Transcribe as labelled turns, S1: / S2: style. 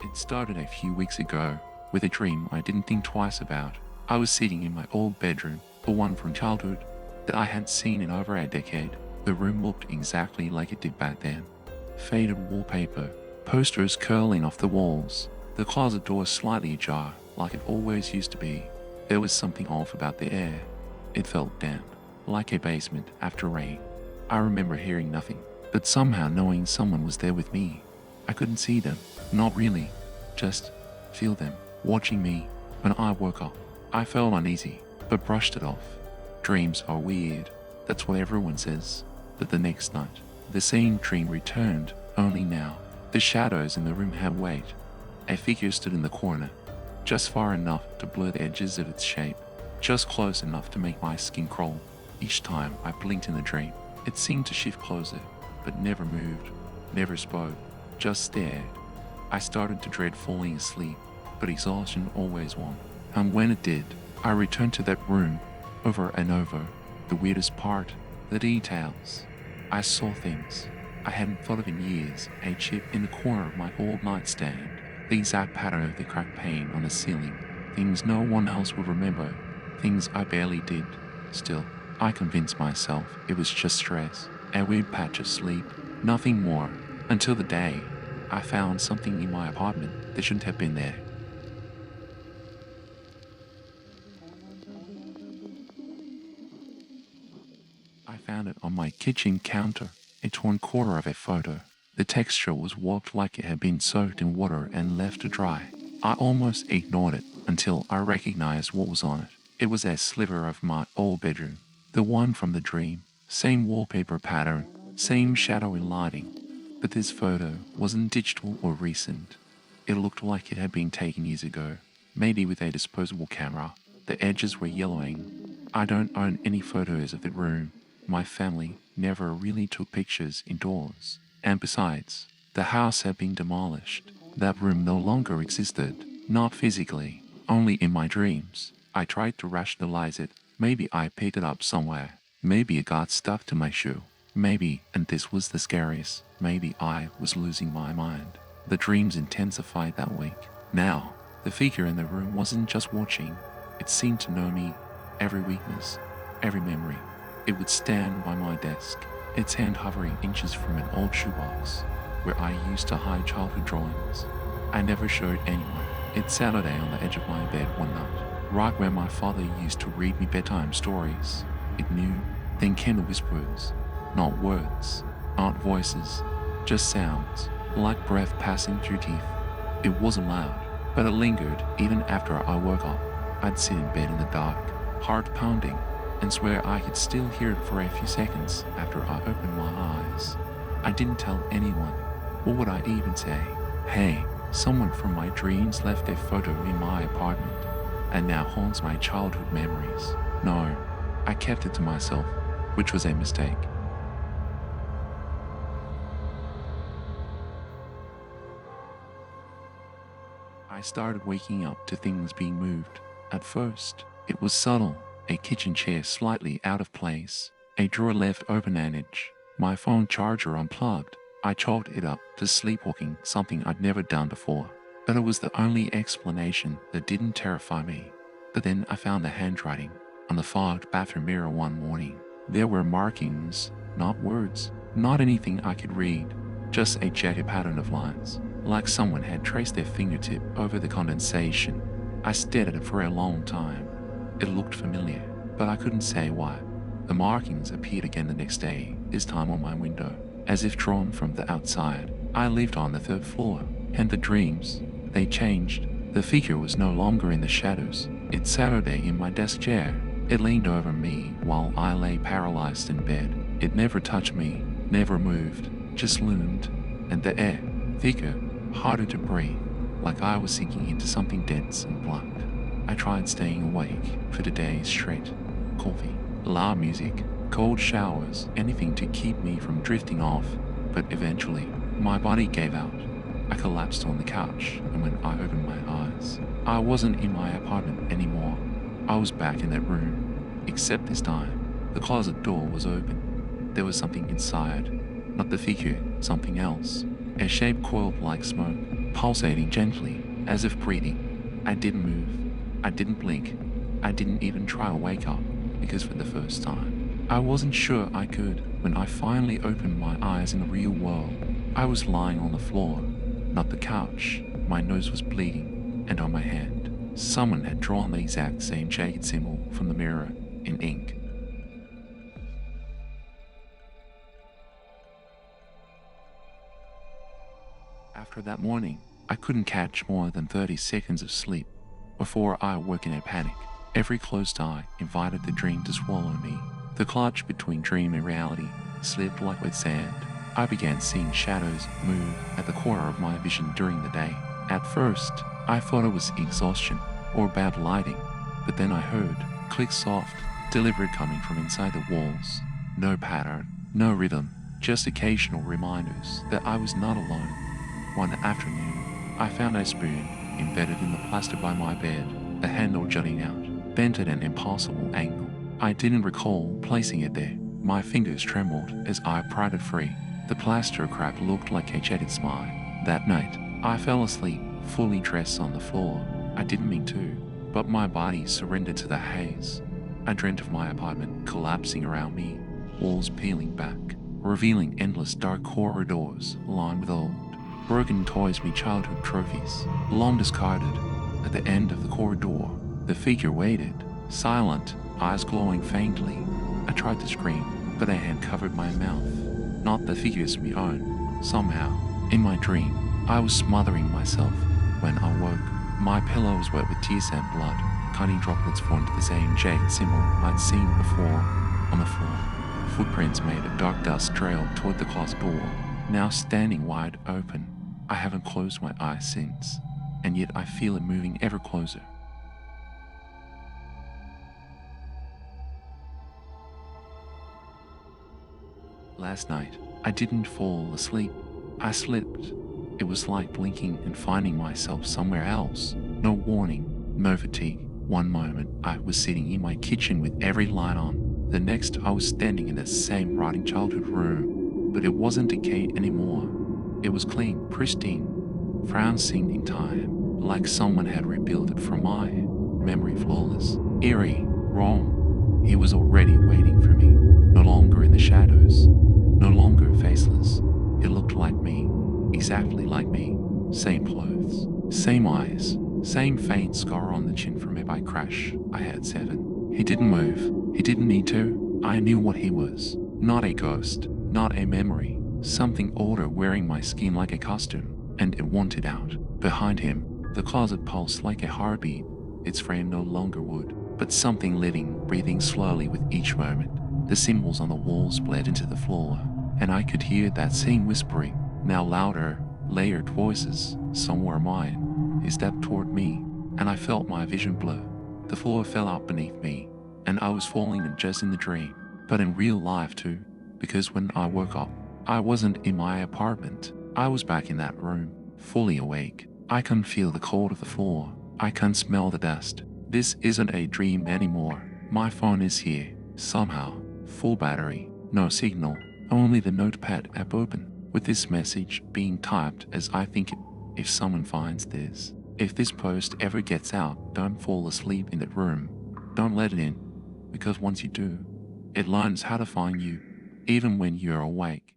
S1: It started a few weeks ago with a dream I didn't think twice about. I was sitting in my old bedroom, the one from childhood that I hadn't seen in over a decade. The room looked exactly like it did back then. Faded wallpaper, posters curling off the walls, the closet door slightly ajar like it always used to be. There was something off about the air. It felt damp, like a basement after rain. I remember hearing nothing, but somehow knowing someone was there with me. I couldn't see them, not really, just feel them watching me. When I woke up, I felt uneasy, but brushed it off. Dreams are weird, that's what everyone says. But the next night, the same dream returned, only now. The shadows in the room had weight. A figure stood in the corner, just far enough to blur the edges of its shape, just close enough to make my skin crawl. Each time I blinked in the dream, it seemed to shift closer, but never moved, never spoke, just stared. I started to dread falling asleep, but exhaustion always won. And when it did, I returned to that room over and over. The weirdest part, the details. I saw things I hadn't thought of in years. A chip in the corner of my old nightstand, the exact pattern of the cracked pane on the ceiling. Things no one else would remember, things I barely did. Still, I convinced myself it was just stress, a weird patch of sleep, nothing more, until the day I found something in my apartment that shouldn't have been there. I found it on my kitchen counter, a torn corner of a photo. The texture was warped like it had been soaked in water and left to dry. I almost ignored it until I recognized what was on it. It was a sliver of my old bedroom, the one from the dream. Same wallpaper pattern, same shadowy lighting. But this photo wasn't digital or recent. It looked like it had been taken years ago, maybe with a disposable camera. The edges were yellowing. I don't own any photos of the room. My family never really took pictures indoors. And besides, the house had been demolished. That room no longer existed, not physically, only in my dreams. I tried to rationalize it. Maybe I picked it up somewhere. Maybe it got stuck to my shoe. Maybe, and this was the scariest, maybe I was losing my mind. The dreams intensified that week. Now, the figure in the room wasn't just watching. It seemed to know me, every weakness, every memory. It would stand by my desk, its hand hovering inches from an old shoebox where I used to hide childhood drawings I never showed anyone. It sat on the edge of my bed one night, right where my father used to read me bedtime stories. It knew, then came the whispers, not words, not voices, just sounds, like breath passing through teeth. It wasn't loud, but it lingered even after I woke up. I'd sit in bed in the dark, heart pounding, and swear I could still hear it for a few seconds after I opened my eyes. I didn't tell anyone. What would I even say? Hey, someone from my dreams left a photo in my apartment and now haunts my childhood memories. No, I kept it to myself, which was a mistake. I started waking up to things being moved. At first, it was subtle. A kitchen chair slightly out of place, a drawer left open an inch, my phone charger unplugged. I chalked it up to sleepwalking, something I'd never done before. But it was the only explanation that didn't terrify me. But then I found the handwriting on the fogged bathroom mirror one morning. There were markings, not words, not anything I could read, just a jagged pattern of lines, like someone had traced their fingertip over the condensation. I stared at it for a long time. It looked familiar, but I couldn't say why. The markings appeared again the next day, this time on my window, as if drawn from the outside. I lived on the third floor, and the dreams, they changed. The figure was no longer in the shadows. It sat there in my desk chair. It leaned over me while I lay paralyzed in bed. It never touched me, never moved, just loomed, and the air, thicker, harder to breathe, like I was sinking into something dense and blank. I tried staying awake for the day straight. Coffee, loud music, cold showers, anything to keep me from drifting off. But eventually, my body gave out. I collapsed on the couch, and when I opened my eyes, I wasn't in my apartment anymore. I was back in that room, except this time, the closet door was open. There was something inside, not the figure, something else. A shape coiled like smoke, pulsating gently, as if breathing. I didn't move. I didn't blink. I didn't even try to wake up, because for the first time, I wasn't sure I could. When I finally opened my eyes in the real world, I was lying on the floor, not the couch. My nose was bleeding, and on my hand, someone had drawn the exact same jagged symbol from the mirror in ink. After that morning, I couldn't catch more than 30 seconds of sleep before I woke in a panic. Every closed eye invited the dream to swallow me. The clutch between dream and reality slipped like wet sand. I began seeing shadows move at the corner of my vision during the day. At first, I thought it was exhaustion or bad lighting, but then I heard clicks soft, deliberate coming from inside the walls. No pattern, no rhythm, just occasional reminders that I was not alone. One afternoon, I found a spoon embedded in the plaster by my bed, the handle jutting out, bent at an impossible angle. I didn't recall placing it there. My fingers trembled as I pried it free. The plaster crack looked like a jaded smile. That night, I fell asleep, fully dressed on the floor. I didn't mean to, but my body surrendered to the haze. I dreamt of my apartment collapsing around me, walls peeling back, revealing endless dark corridors lined with old, broken toys with childhood trophies, long discarded. At the end of the corridor, the figure waited, silent, eyes glowing faintly. I tried to scream, but a hand covered my mouth. Not the figure's my own. Somehow, in my dream, I was smothering myself. When I woke, my pillow was wet with tears and blood. Tiny droplets formed the same jagged symbol I'd seen before on the floor. Footprints made a dark dust trail toward the closet door, now standing wide open. I haven't closed my eyes since, and yet I feel it moving ever closer. Last night, I didn't fall asleep. I slipped. It was like blinking and finding myself somewhere else. No warning, no fatigue. One moment, I was sitting in my kitchen with every light on. The next, I was standing in the same rotting childhood room. But it wasn't decayed anymore. It was clean, pristine, frown seen in time, like someone had rebuilt it from my memory, flawless, eerie, wrong. He was already waiting for me, no longer in the shadows, no longer faceless. He looked like me, exactly like me. Same clothes, same eyes, same faint scar on the chin from a bike crash I had 7. He didn't move. He didn't need to. I knew what he was. Not a ghost, not a memory. Something older wearing my skin like a costume, and it wanted out. Behind him, the closet pulsed like a heartbeat. Its frame no longer wood, but something living, breathing slowly with each moment. The symbols on the walls bled into the floor, and I could hear that same whispering, now louder, layered voices. Some were mine. He stepped toward me, and I felt my vision blur. The floor fell out beneath me, and I was falling just in the dream, but in real life too, because when I woke up, I wasn't in my apartment. I was back in that room, fully awake. I can feel the cold of the floor. I can smell the dust. This isn't a dream anymore. My phone is here, somehow. Full battery, no signal, only the notepad app open, with this message being typed as I think it. If someone finds this, if this post ever gets out, don't fall asleep in that room. Don't let it in, because once you do, it learns how to find you, even when you're awake.